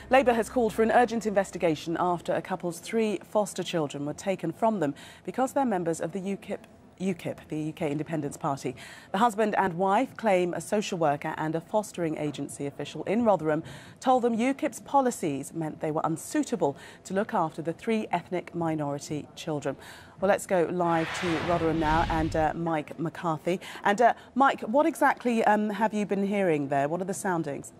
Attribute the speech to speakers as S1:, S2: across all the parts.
S1: Labour has called for an urgent investigation after a couple's 3 foster children were taken from them because they're members of the UKIP, the UK Independence Party. The husband and wife claim a social worker and a fostering agency official in Rotherham told them UKIP's policies meant they were unsuitable to look after the 3 ethnic minority children. Well, let's go live to Rotherham now and Mike McCarthy. And Mike, what exactly have you been hearing there? What are the soundings?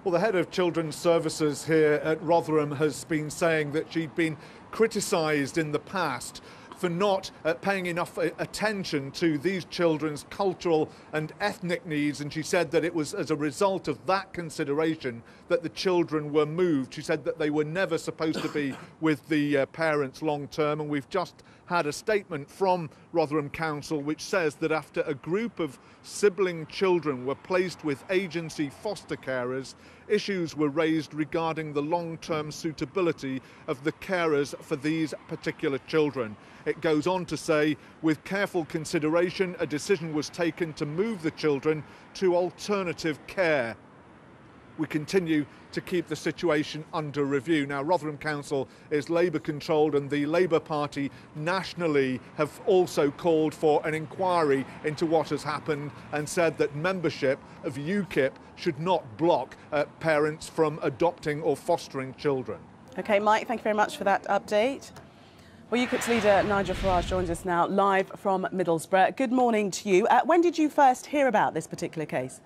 S2: Well, the head of Children's Services here at Rotherham has been saying that she'd been criticised in the past for not paying enough attention to these children's cultural and ethnic needs, and she said that it was as a result of that consideration that the children were moved. She said that they were never supposed to be with the parents long term, and we've just had a statement from Rotherham Council which says that after a group of sibling children were placed with agency foster carers, issues were raised regarding the long-term suitability of the carers for these particular children. It goes on to say, with careful consideration, a decision was taken to move the children to alternative care. We continue to keep the situation under review. Now, Rotherham Council is Labour-controlled, and the Labour Party nationally have also called for an inquiry into what has happened and said that membership of UKIP should not block parents from adopting or fostering children. OK,
S1: Mike, thank you very much for that update. Well, UKIP's leader Nigel Farage joins us now live from Middlesbrough. Good morning to you. When did you first hear about this particular case?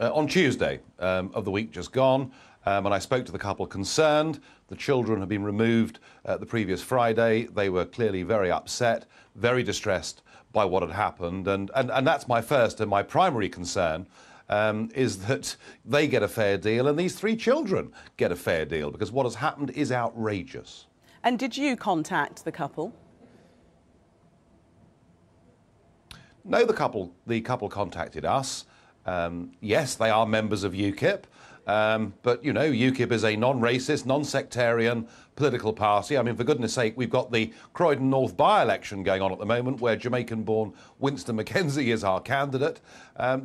S3: On Tuesday of the week just gone, and I spoke to the couple concerned. The children had been removed the previous Friday. They were clearly very upset, very distressed by what had happened, and that's my first and my primary concern, is that they get a fair deal and these 3 children get a fair deal, because what has happened is outrageous.
S1: And did you contact the couple?
S3: No, the couple contacted us. Yes, they are members of UKIP, but, you know, UKIP is a non-racist, non-sectarian political party. I mean, for goodness sake, we've got the Croydon North by-election going on at the moment where Jamaican-born Winston McKenzie is our candidate.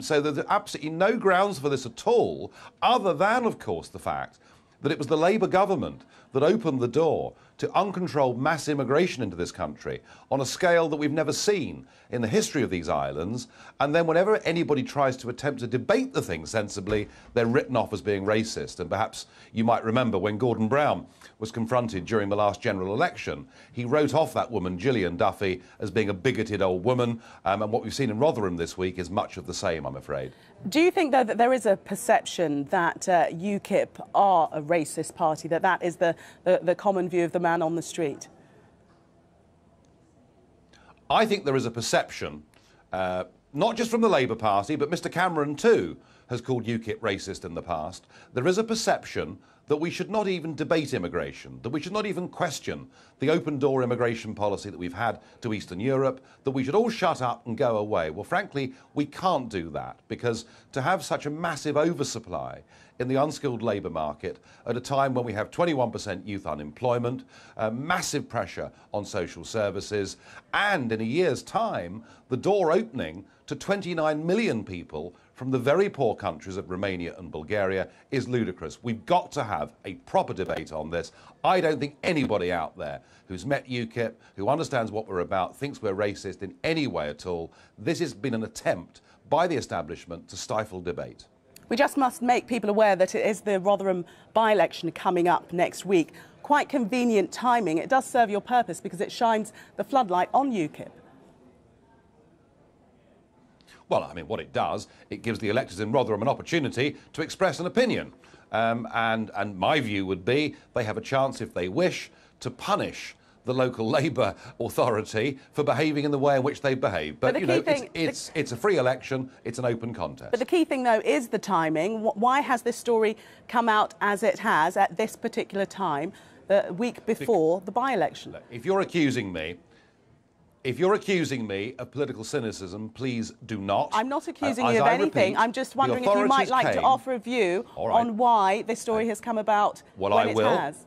S3: So there's absolutely no grounds for this at all, other than, of course, the fact that it was the Labour government that opened the door to uncontrolled mass immigration into this country on a scale that we've never seen in the history of these islands. And then whenever anybody tries to attempt to debate the thing sensibly, they're written off as being racist. And perhaps you might remember when Gordon Brown was confronted during the last general election, he wrote off that woman, Gillian Duffy, as being a bigoted old woman. And what we've seen in Rotherham this week is much of the same, I'm afraid.
S1: Do you think, though, that there is a perception that UKIP are a racist party, that is the common view of the man on the street?
S3: I think there is a perception, not just from the Labour Party, but Mr Cameron too has called UKIP racist in the past. There is a perception that we should not even debate immigration, that we should not even question the open-door immigration policy that we've had to Eastern Europe, that we should all shut up and go away. Well, frankly, we can't do that, because to have such a massive oversupply in the unskilled labour market at a time when we have 21% youth unemployment, massive pressure on social services, and in a year's time, the door opening to 29 million people from the very poor countries of Romania and Bulgaria is ludicrous. We've got to have a proper debate on this. I don't think anybody out there who's met UKIP, who understands what we're about, thinks we're racist in any way at all. This has been an attempt by the establishment to stifle debate.
S1: We just must make people aware that it is the Rotherham by-election coming up next week. Quite convenient timing. It does serve your purpose because it shines the floodlight on UKIP.
S3: Well, I mean, what it does, it gives the electors in Rotherham an opportunity to express an opinion. And my view would be they have a chance, if they wish, to punish the local Labour authority for behaving in the way in which they behave. But you know, it's a free election, it's an open contest.
S1: But the key thing, though, is the timing. Why has this story come out as it has at this particular time, the week before the by-election?
S3: If you're accusing me of political cynicism, please do not.
S1: I'm not accusing you of anything. I'm just wondering if you might like to offer a view on why this story has come about when it has.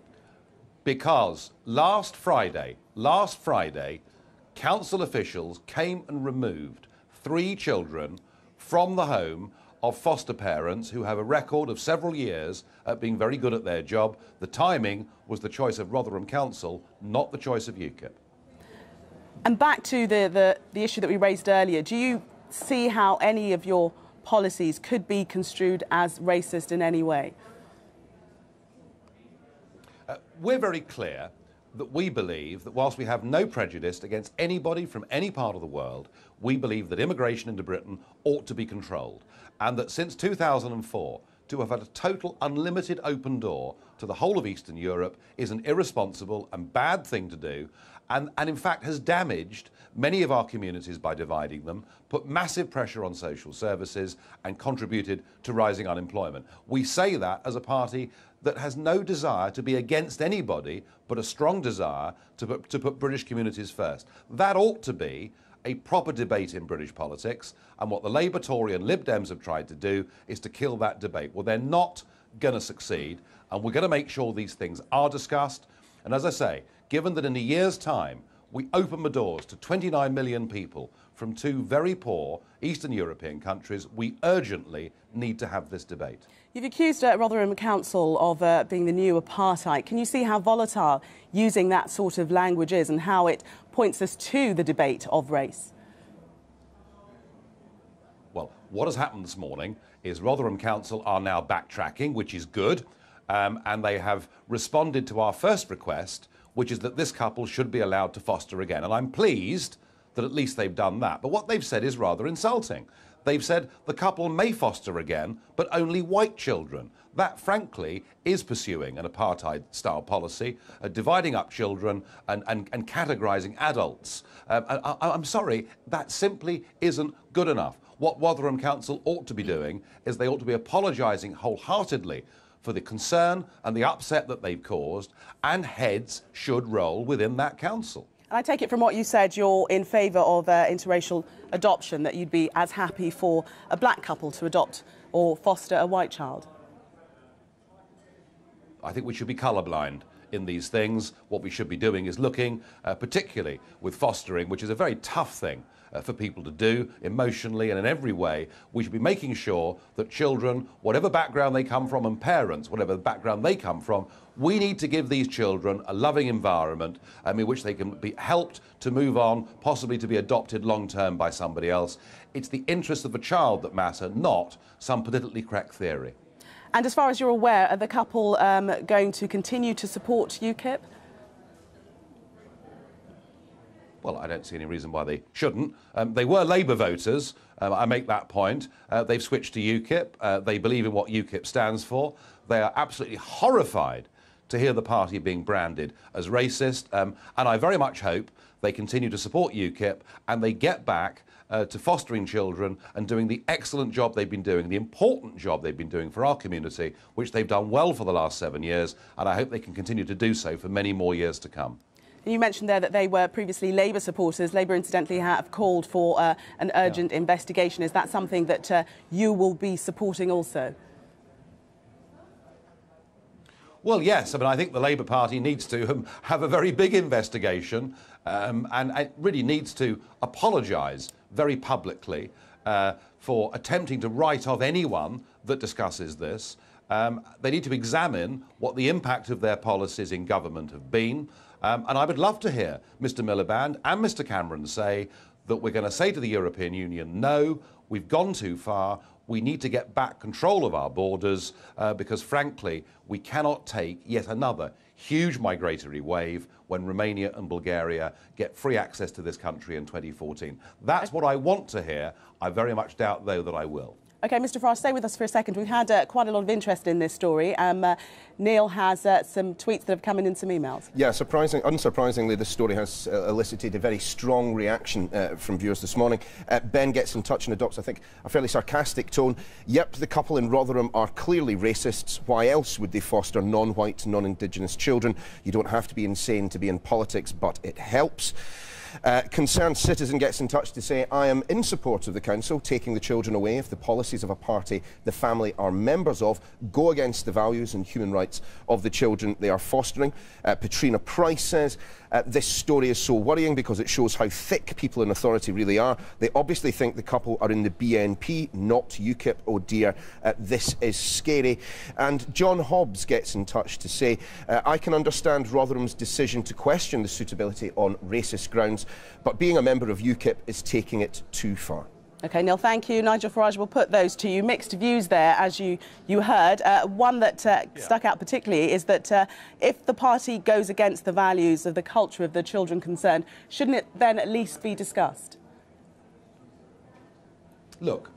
S3: Because last Friday, council officials came and removed 3 children from the home of foster parents who have a record of several years at being very good at their job. The timing was the choice of Rotherham Council, not the choice of UKIP.
S1: And back to the issue that we raised earlier, do you see how any of your policies could be construed as racist in any way?
S3: We're very clear that we believe that whilst we have no prejudice against anybody from any part of the world, we believe that immigration into Britain ought to be controlled. And that since 2004, to have had a total unlimited open door to the whole of Eastern Europe is an irresponsible and bad thing to do, and in fact has damaged many of our communities by dividing them, put massive pressure on social services and contributed to rising unemployment. We say that as a party that has no desire to be against anybody, but a strong desire to put British communities first. That ought to be a proper debate in British politics, and what the Labour, Tory and Lib Dems have tried to do is to kill that debate. Well, they're not going to succeed, and we're going to make sure these things are discussed. And as I say, given that in a year's time we open the doors to 29 million people from two very poor Eastern European countries, we urgently need to have this debate.
S1: You've accused Rotherham Council of being the new apartheid. Can you see how volatile using that sort of language is and how it points us to the debate of race?
S3: Well, what has happened this morning is Rotherham Council are now backtracking, which is good, and they have responded to our first request, which is that this couple should be allowed to foster again. And I'm pleased that at least they've done that. But what they've said is rather insulting. They've said the couple may foster again, but only white children. That, frankly, is pursuing an apartheid-style policy, dividing up children and categorising adults. I'm sorry, that simply isn't good enough. What Rotherham Council ought to be doing is they ought to be apologising wholeheartedly for the concern and the upset that they've caused, and heads should roll within that council.
S1: And I take it from what you said, you're in favour of interracial adoption, that you'd be as happy for a black couple to adopt or foster a white child.
S3: I think we should be colourblind in these things. What we should be doing is looking, particularly with fostering, which is a very tough thing for people to do emotionally and in every way. We should be making sure that children, whatever background they come from, and parents, whatever background they come from, we need to give these children a loving environment in which they can be helped to move on, possibly to be adopted long-term by somebody else. It's the interests of the child that matter, not some politically correct theory.
S1: And as far as you're aware, are the couple going to continue to support UKIP?
S3: Well, I don't see any reason why they shouldn't. They were Labour voters, I make that point. They've switched to UKIP. They believe in what UKIP stands for. They are absolutely horrified to hear the party being branded as racist, and I very much hope they continue to support UKIP and they get back to fostering children and doing the excellent job they've been doing, the important job they've been doing for our community, which they've done well for the last 7 years, and I hope they can continue to do so for many more years to come.
S1: You mentioned there that they were previously Labour supporters. Labour, incidentally, have called for an urgent investigation. Is that something that you will be supporting also?
S3: Well, yes. I mean, I think the Labour Party needs to have a very big investigation and it really needs to apologise very publicly for attempting to write off anyone that discusses this. They need to examine what the impact of their policies in government have been. And I would love to hear Mr Miliband and Mr Cameron say that we're going to say to the European Union, no, we've gone too far, we need to get back control of our borders because, frankly, we cannot take yet another huge migratory wave when Romania and Bulgaria get free access to this country in 2014. That's what I want to hear. I very much doubt, though, that I will.
S1: OK, Mr Farage, stay with us for a second. We've had quite a lot of interest in this story. Neil has some tweets that have come in and some emails.
S4: Yeah, unsurprisingly, this story has elicited a very strong reaction from viewers this morning. Ben gets in touch and adopts, I think, a fairly sarcastic tone. Yep, the couple in Rotherham are clearly racists. Why else would they foster non-white, non-Indigenous children? You don't have to be insane to be in politics, but it helps. Concerned citizen gets in touch to say, I am in support of the council taking the children away if the policies of a party the family are members of go against the values and human rights of the children they are fostering. Patrina Price says, this story is so worrying because it shows how thick people in authority really are. They obviously think the couple are in the BNP, not UKIP. Oh dear, this is scary. And John Hobbs gets in touch to say, I can understand Rotherham's decision to question the suitability on racist grounds, but being a member of UKIP is taking it too far.
S1: OK, Neil, thank you. Nigel Farage will put those to you. Mixed views there, as you heard. One that stuck out particularly is that if the party goes against the values of the culture of the children concerned, shouldn't it then at least be discussed?
S3: Look,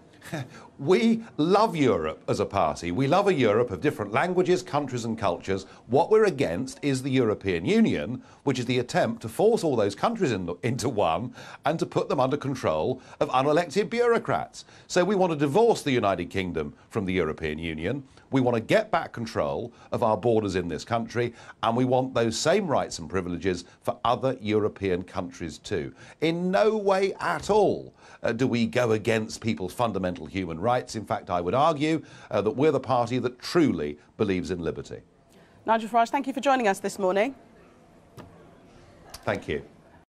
S3: we love Europe as a party. We love a Europe of different languages, countries and cultures. What we're against is the European Union, which is the attempt to force all those countries into one and to put them under control of unelected bureaucrats. So we want to divorce the United Kingdom from the European Union. We want to get back control of our borders in this country, and we want those same rights and privileges for other European countries too. In no way at all do we go against people's fundamental human rights. In fact, I would argue that we're the party that truly believes in liberty.
S1: Nigel Farage, thank you for joining us this morning.
S3: Thank you.